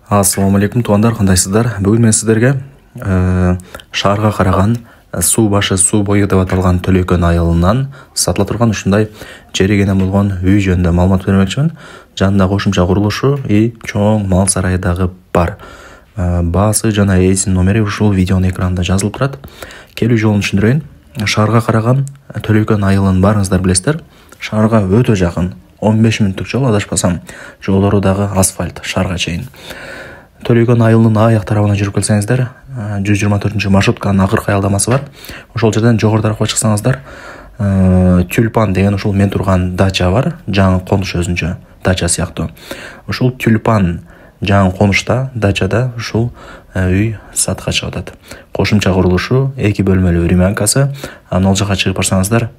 Ассаламу алейкум туғандар, қандайсыздар? Бүгін мен сіздерге шарға қараған су башы су бойы деп аталған Төлекөн айылынан сатыла тұрған ушундай жерегене болгон үй жөнүндө маалымат бермекчимин. Жанында кошумча курулушу и чоң мал сарайы дагы бар. Баасы жана ээсинин номери ушул видеонун экранында жазылып турат. Келүү жолун түшүндүрөйүн. Шаарга караган Төлекөн айылын баарыңыздар билесиздер. Шаарга өтө жакын. 15 мүнөттүк жол, адашпасам. Жолдору дагы асфальт шаарга чейин. Төлекөн айылынын аяк тарабына жүрүп келсеңиздер, 124 маршрутканын акыркы аялдамасы бар. Ошол жерден жогору тарапка чыксаңыздар, Тюльпан деген ушул мен турган дача бар, жаңы конуш өзүнчө дача сыяктуу. Ушул Тюльпан жаңы конушта, дачада ушул үй сатка чыгып атат. Кошумча курулушу, 2 бөлмөлүү времянкасы, ал жака чыгып барсаңыздар,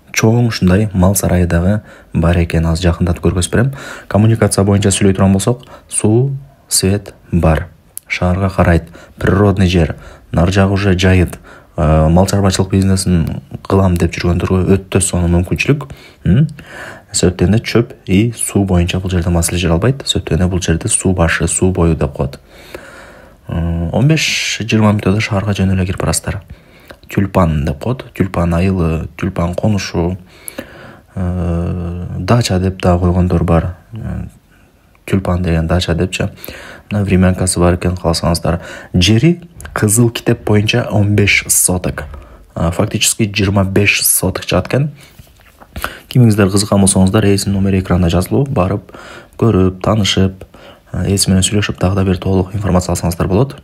чоң ушундай мал сарайы дагы бар экен. Аз жакындатып көргөзүп берем. Коммуникация боюнча сүйлөй турган болсок, суу, свет бар. Шаарга карайт, природный жер. Нар жагы уже жайыт. Мал чарбачылык бизнесин кылам деп жүргөндөргө өтө сонун мүмкүнчүлүк. Сөттөндө чөп и суу боюнча бул жерде маселе жер албайт. Сөттөндө бул жерде суу башы, суу бою деп коет. 15-20 мүнөттө шаарга жөнүп эле кирип барасыздар. Тюльпан деп коет. Тюльпан айылы, Тюльпан конушу, дача деп да койгондор бар. Тюльпан деген дача депчи. Мына времянкасы бар экен, калсаңыздар. Жери кызыл китеп боюнча 15 соток. Фактически 25 соток чыгат экен. Кимиңиздер кызыккан болсоңуздар, ээсинин номери экранда жазылуу, барып, көрүп, таанышып, ээси менен сүйлөшүп, дагы да бир толук информация алсаңыздар болот.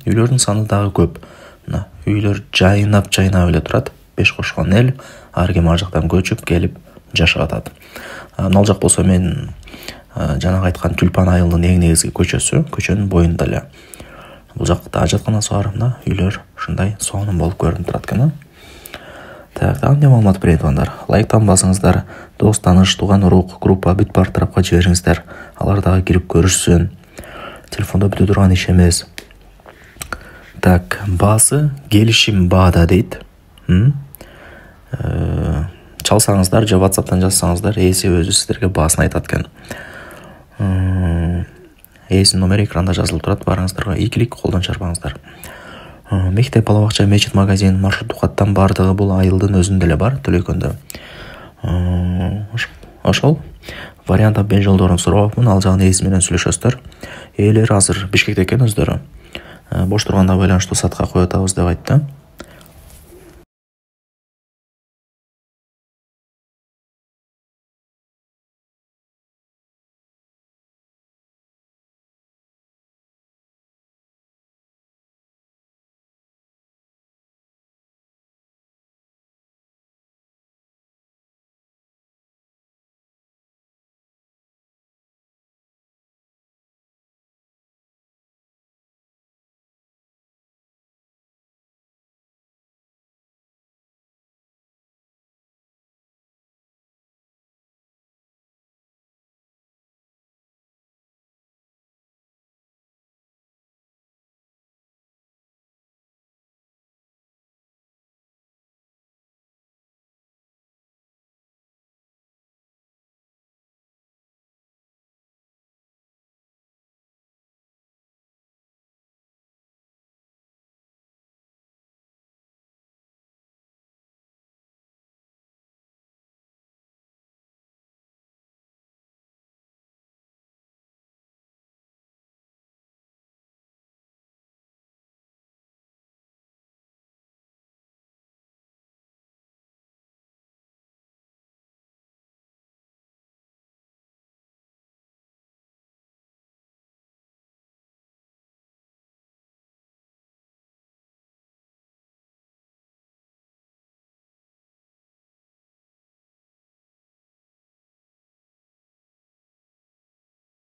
Үйлөрдүн саны дагы көп. Үйлөр жайнап эле турат. 5 кошкон эл ар ким ар жактан көчүп келип жашап атат. Ал жак болсо мен жанагы айткан Тюльпан айылынын эң негизги көчөсү, көчөнүн боюнда эле. Бул жакта ажатканасы бар, мына үйлөр ушундай сонун болуп көрүнүп турат экен. Так, эмне маалымат берейин тугандар. Лайктан басыңыздар, дос, тааныш, тууган, урук, группа бүт бар тарапка жибериңиздер. Алар дагы кирип көрүшсүн. Телефондо бүтө турган иш эмес. Так, баасы келишим баада дейт. Чалсаңыздар, же WhatsApp'тан жазсаңыздар, ээси өзү сиздерге баасын айтат экен. Ээсинин номери экранда жазылып турат, барыңыздарга ийгилик, колдон чарбаңыздар. Мектеп, бала бакча, мечит, магазин, маршруттук каттан бардыгы бул айылдын өзүндө эле бар, Төлекөндө. Ошол вариант абен жолдорун сурабапмын, ал жагын ээси менен сүйлөшөсүздөр. Ээлер азыр Бишкекте экен өздөрү. Бош турганда байланыштуу сатка коюп атабыз деп айтты.